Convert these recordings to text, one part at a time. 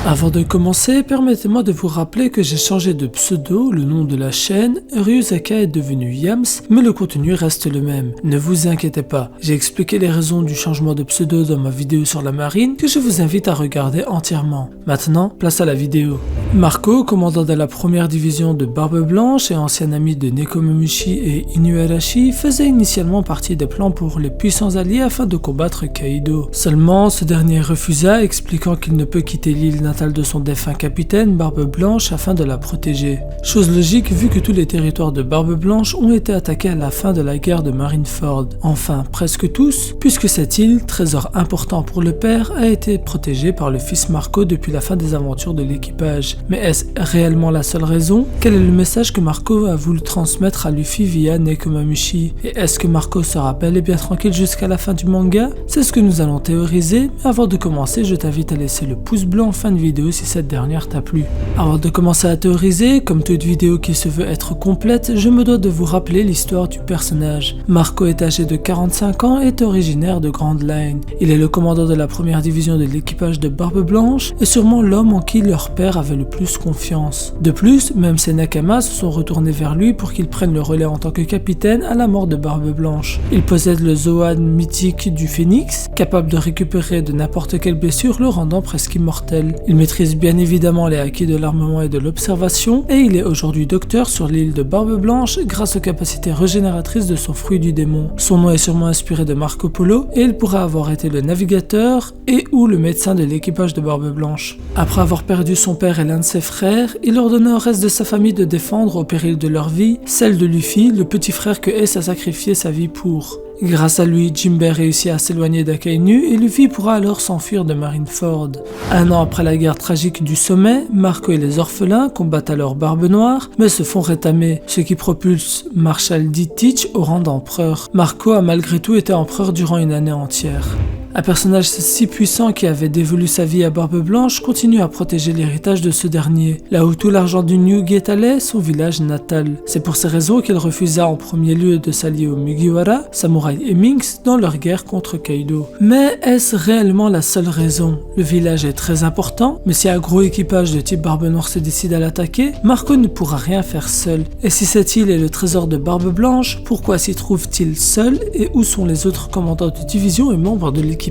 Avant de commencer, permettez-moi de vous rappeler que j'ai changé de pseudo, le nom de la chaîne, Ryuzaka est devenu Yams, mais le contenu reste le même. Ne vous inquiétez pas, j'ai expliqué les raisons du changement de pseudo dans ma vidéo sur la marine que je vous invite à regarder entièrement. Maintenant, place à la vidéo. Marco, commandant de la première division de Barbe Blanche et ancien ami de Nekomamushi et Inuarashi, faisait initialement partie des plans pour les puissants alliés afin de combattre Kaido. Seulement, ce dernier refusa, expliquant qu'il ne peut quitter l'île natale de son défunt capitaine Barbe Blanche afin de la protéger. Chose logique vu que tous les territoires de Barbe Blanche ont été attaqués à la fin de la guerre de Marineford. Enfin, presque tous, puisque cette île, trésor important pour le père, a été protégée par le fils Marco depuis la fin des aventures de l'équipage. Mais est-ce réellement la seule raison? Quel est le message que Marco a voulu transmettre à Luffy via Nekomamushi? Et est-ce que Marco sera bel et bien tranquille jusqu'à la fin du manga? C'est ce que nous allons théoriser, mais avant de commencer, je t'invite à laisser le pouce bleu en fin de vidéo si cette dernière t'a plu. Avant de commencer à théoriser, comme toute vidéo qui se veut être complète, je me dois de vous rappeler l'histoire du personnage. Marco est âgé de 45 ans et est originaire de Grand Line. Il est le commandant de la première division de l'équipage de Barbe Blanche et sûrement l'homme en qui leur père avait le plus confiance. De plus, même ses nakamas se sont retournés vers lui pour qu'il prenne le relais en tant que capitaine à la mort de Barbe Blanche. Il possède le Zoan mythique du Phénix, capable de récupérer de n'importe quelle blessure, le rendant presque immortel. Il maîtrise bien évidemment les acquis de l'armement et de l'observation, et il est aujourd'hui docteur sur l'île de Barbe Blanche grâce aux capacités régénératrices de son fruit du démon. Son nom est sûrement inspiré de Marco Polo, et il pourrait avoir été le navigateur et ou le médecin de l'équipage de Barbe Blanche. Après avoir perdu son père et l'un de ses frères, il ordonna au reste de sa famille de défendre au péril de leur vie celle de Luffy, le petit frère que Ace a sacrifié sa vie pour. Grâce à lui, Jinbei réussit à s'éloigner d'Akainu et Luffy pourra alors s'enfuir de Marineford. Un an après la guerre tragique du sommet, Marco et les orphelins combattent alors Barbe Noire, mais se font rétamer, ce qui propulse Marshal D. Teach au rang d'empereur. Marco a malgré tout été empereur durant une année entière. Un personnage si puissant qui avait dévolu sa vie à Barbe Blanche continue à protéger l'héritage de ce dernier, là où tout l'argent du New Gate allait, son village natal. C'est pour ces raisons qu'il refusa en premier lieu de s'allier aux Mugiwara, Samouraï et Minks dans leur guerre contre Kaido. Mais est-ce réellement la seule raison? Le village est très important, mais si un gros équipage de type Barbe Noire se décide à l'attaquer, Marco ne pourra rien faire seul. Et si cette île est le trésor de Barbe Blanche, pourquoi s'y trouve-t-il seul et où sont les autres commandants de division et membres de l'équipage?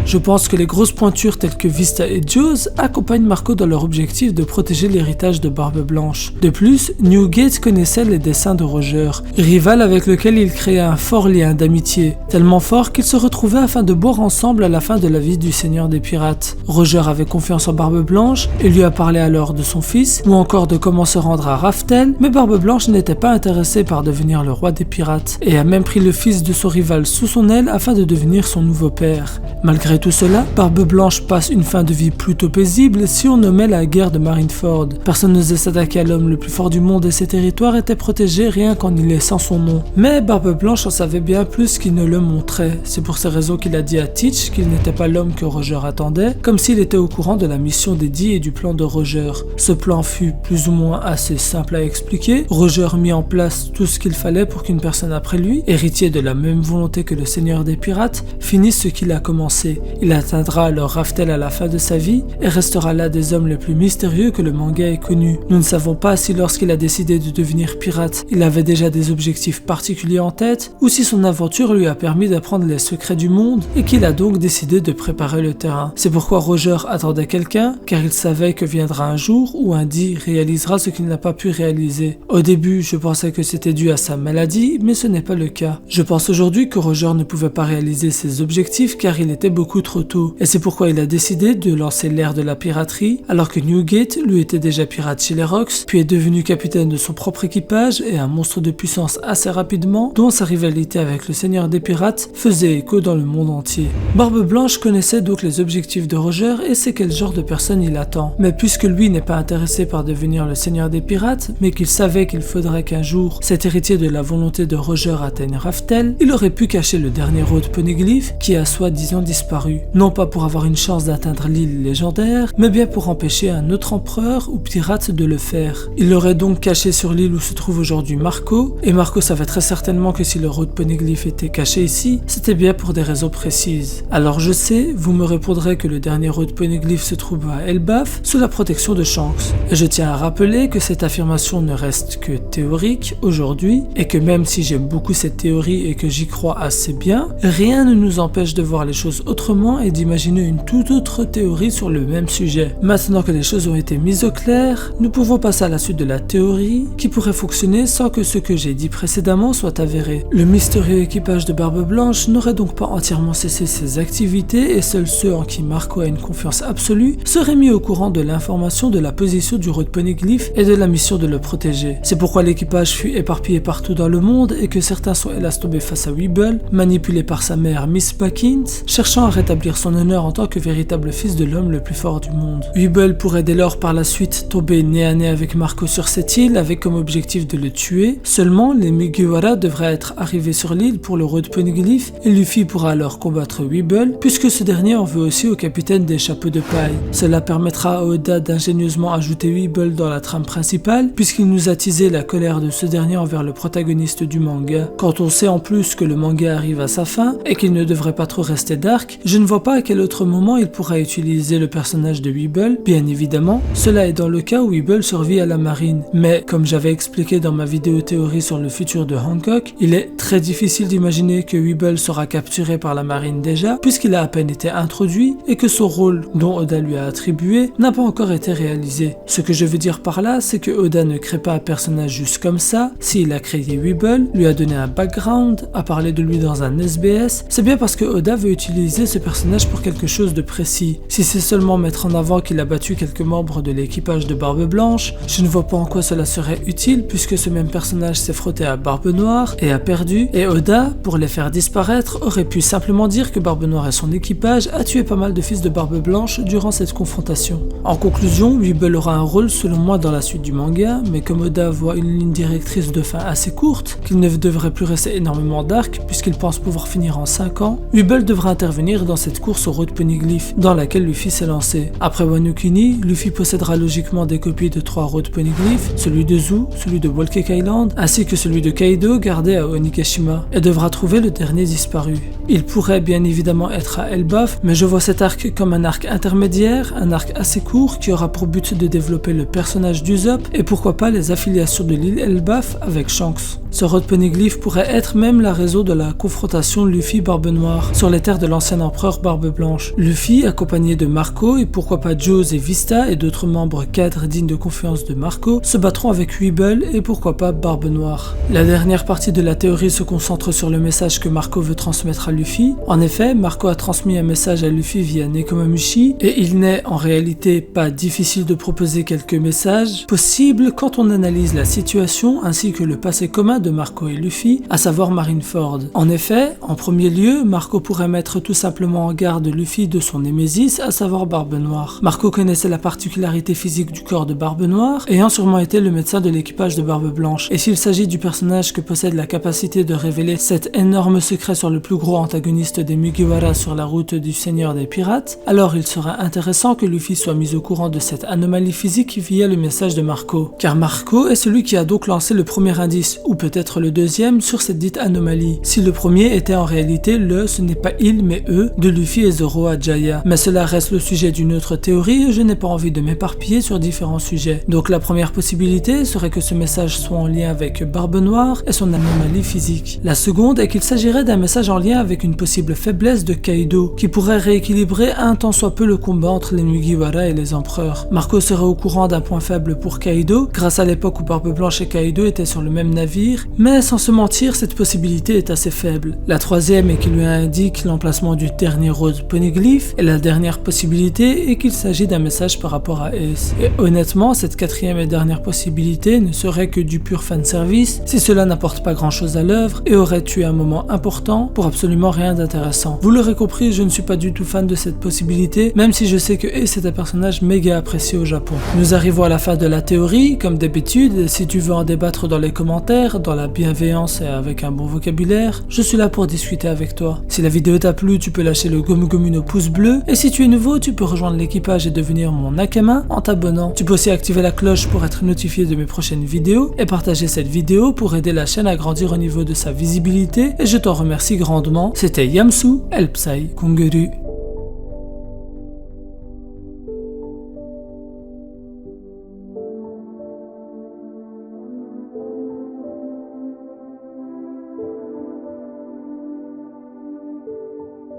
Je pense que les grosses pointures telles que Vista et Jaws accompagnent Marco dans leur objectif de protéger l'héritage de Barbe Blanche. De plus, Newgate connaissait les desseins de Roger, rival avec lequel il créait un fort lien d'amitié, tellement fort qu'ils se retrouvaient afin de boire ensemble à la fin de la vie du Seigneur des Pirates. Roger avait confiance en Barbe Blanche et lui a parlé alors de son fils, ou encore de comment se rendre à Raftel, mais Barbe Blanche n'était pas intéressé par devenir le roi des pirates, et a même pris le fils de son rival sous son aile afin de devenir son nouveau père. Malgré tout cela, Barbe Blanche passe une fin de vie plutôt paisible si on nommait la guerre de Marineford. Personne n'osait s'attaquer à l'homme le plus fort du monde et ses territoires étaient protégés rien qu'en y laissant son nom. Mais Barbe Blanche en savait bien plus qu'il ne le montrait. C'est pour ces raisons qu'il a dit à Teach qu'il n'était pas l'homme que Roger attendait, comme s'il était au courant de la mission d'Eddie et du plan de Roger. Ce plan fut plus ou moins assez simple à expliquer. Roger mit en place tout ce qu'il fallait pour qu'une personne après lui, héritier de la même volonté que le Seigneur des Pirates, finisse ce qu'il a commencé. Il atteindra alors Raftel à la fin de sa vie et restera l'un des hommes les plus mystérieux que le manga ait connu. Nous ne savons pas si lorsqu'il a décidé de devenir pirate, il avait déjà des objectifs particuliers en tête ou si son aventure lui a permis d'apprendre les secrets du monde et qu'il a donc décidé de préparer le terrain. C'est pourquoi Roger attendait quelqu'un car il savait que viendra un jour où un D réalisera ce qu'il n'a pas pu réaliser. Au début, je pensais que c'était dû à sa maladie, mais ce n'est pas le cas. Je pense aujourd'hui que Roger ne pouvait pas réaliser ses objectifs car il était beaucoup trop tôt, et c'est pourquoi il a décidé de lancer l'ère de la piraterie, alors que Newgate, lui, était déjà pirate chez les Rocks, puis est devenu capitaine de son propre équipage et un monstre de puissance assez rapidement, dont sa rivalité avec le Seigneur des Pirates faisait écho dans le monde entier. Barbe Blanche connaissait donc les objectifs de Roger et sait quel genre de personne il attend, mais puisque lui n'est pas intéressé par devenir le Seigneur des Pirates, mais qu'il savait qu'il faudrait qu'un jour cet héritier de la volonté de Roger atteigne Raftel, il aurait pu cacher le dernier Road Poneglyph qui a soi-disant disparu, non pas pour avoir une chance d'atteindre l'île légendaire, mais bien pour empêcher un autre empereur ou pirate de le faire. Il l'aurait donc caché sur l'île où se trouve aujourd'hui Marco, et Marco savait très certainement que si le Road Poneglyph était caché ici, c'était bien pour des raisons précises. Alors je sais, vous me répondrez que le dernier road poneglyph se trouve à Elbaf, sous la protection de Shanks. Et je tiens à rappeler que cette affirmation ne reste que théorique aujourd'hui, et que même si j'aime beaucoup cette théorie et que j'y crois assez bien, rien ne nous empêche de voir les choses autrement et d'imaginer une toute autre théorie sur le même sujet. Maintenant que les choses ont été mises au clair, nous pouvons passer à la suite de la théorie qui pourrait fonctionner sans que ce que j'ai dit précédemment soit avéré. Le mystérieux équipage de Barbe Blanche n'aurait donc pas entièrement cessé ses activités et seuls ceux en qui Marco a une confiance absolue seraient mis au courant de l'information de la position du road poneglyph et de la mission de le protéger. C'est pourquoi l'équipage fut éparpillé partout dans le monde et que certains sont hélas tombés face à Weeble, manipulés par sa mère Miss Packins, cherchant à rétablir son honneur en tant que véritable fils de l'homme le plus fort du monde. Weeble pourrait dès lors par la suite tomber nez à nez avec Marco sur cette île avec comme objectif de le tuer. Seulement, les Mugiwara devraient être arrivés sur l'île pour le road poneglyph et Luffy pourra alors combattre Weeble puisque ce dernier en veut aussi au capitaine des chapeaux de paille. Cela permettra à Oda d'ingénieusement ajouter Weeble dans la trame principale puisqu'il nous a teasé la colère de ce dernier envers le protagoniste du manga. Quand on sait en plus que le manga arrive à sa fin et qu'il ne devrait pas trop rester dark, je ne vois pas à quel autre moment il pourra utiliser le personnage de Weeble. Bien évidemment, cela est dans le cas où Weeble survit à la marine. Mais comme j'avais expliqué dans ma vidéo théorie sur le futur de Hancock, il est très difficile d'imaginer que Weeble sera capturé par la marine déjà, puisqu'il a à peine été introduit et que son rôle, dont Oda lui a attribué, n'a pas encore été réalisé. Ce que je veux dire par là, c'est que Oda ne crée pas un personnage juste comme ça. S'il a créé Weeble, lui a donné un background, a parlé de lui dans un SBS, c'est bien parce que Oda veut utiliser ce personnage pour quelque chose de précis. Si c'est seulement mettre en avant qu'il a battu quelques membres de l'équipage de Barbe Blanche, je ne vois pas en quoi cela serait utile puisque ce même personnage s'est frotté à Barbe Noire et a perdu, et Oda, pour les faire disparaître, aurait pu simplement dire que Barbe Noire et son équipage a tué pas mal de fils de Barbe Blanche durant cette confrontation. En conclusion, Weeble aura un rôle selon moi dans la suite du manga, mais comme Oda voit une ligne directrice de fin assez courte, qu'il ne devrait plus rester énormément d'arc puisqu'il pense pouvoir finir en 5 ans, Weeble devra intervenir dans cette course au road poneglyph dans laquelle Luffy s'est lancé. Après Wano Kuni, Luffy possédera logiquement des copies de 3 road poneglyphs, celui de Zou, celui de Whole Cake Island, ainsi que celui de Kaido gardé à Onikashima, et devra trouver le dernier disparu. Il pourrait bien évidemment être à Elbaf, mais je vois cet arc comme un arc intermédiaire, un arc assez court qui aura pour but de développer le personnage d'Usopp et pourquoi pas les affiliations de l'île Elbaf avec Shanks. Ce road poneglyph pourrait être même la raison de la confrontation Luffy-Barbe Noire sur les terres de l'ancien empereur Barbe Blanche. Luffy, accompagné de Marco et pourquoi pas Joes et Vista et d'autres membres cadres dignes de confiance de Marco, se battront avec Weeble et pourquoi pas Barbe Noire. La dernière partie de la théorie se concentre sur le message que Marco veut transmettre à Luffy. En effet, Marco a transmis un message à Luffy via Nekomamushi et il n'est en réalité pas difficile de proposer quelques messages possibles quand on analyse la situation ainsi que le passé commun de Marco et Luffy, à savoir Marineford. En effet, en premier lieu, Marco pourrait mettre tout simplement en garde Luffy de son némésis, à savoir Barbe Noire. Marco connaissait la particularité physique du corps de Barbe Noire, ayant sûrement été le médecin de l'équipage de Barbe Blanche. Et s'il s'agit du personnage que possède la capacité de révéler cet énorme secret sur le plus gros antagoniste des Mugiwara sur la route du Seigneur des Pirates, alors il serait intéressant que Luffy soit mis au courant de cette anomalie physique via le message de Marco. Car Marco est celui qui a donc lancé le premier indice, ou peut-être le deuxième, sur cette dite anomalie. Si le premier était en réalité le « ce n'est pas il mais eux » de Luffy et Zoro à Jaya. Mais cela reste le sujet d'une autre théorie et je n'ai pas envie de m'éparpiller sur différents sujets. Donc la première possibilité serait que ce message soit en lien avec Barbe Noire et son anomalie physique. La seconde est qu'il s'agirait d'un message en lien avec une possible faiblesse de Kaido, qui pourrait rééquilibrer un tant soit peu le combat entre les Mugiwara et les empereurs. Marco serait au courant d'un point faible pour Kaido, grâce à l'époque où Barbe Blanche et Kaido étaient sur le même navire, mais sans se mentir, cette possibilité est assez faible. La troisième est qu'il lui indique l'emplacement du dernier road poneglyph, et la dernière possibilité est qu'il s'agit d'un message par rapport à Ace. Et honnêtement, cette quatrième et dernière possibilité ne serait que du pur fanservice, si cela n'apporte pas grand chose à l'œuvre, et aurait tué un moment important pour absolument rien d'intéressant. Vous l'aurez compris, je ne suis pas du tout fan de cette possibilité, même si je sais que Ace est un personnage méga apprécié au Japon. Nous arrivons à la fin de la théorie, comme d'habitude, et si tu veux en débattre dans les commentaires, dans la bienveillance et avec un bon vocabulaire, je suis là pour discuter avec toi. Si la vidéo t'a plu, tu peux lâcher le gomu gomu no pouce bleu, et si tu es nouveau, tu peux rejoindre l'équipage et devenir mon Nakama en t'abonnant. Tu peux aussi activer la cloche pour être notifié de mes prochaines vidéos, et partager cette vidéo pour aider la chaîne à grandir au niveau de sa visibilité disponibilité et je t'en remercie grandement. C'était Yamsu, El Psy Kunguru.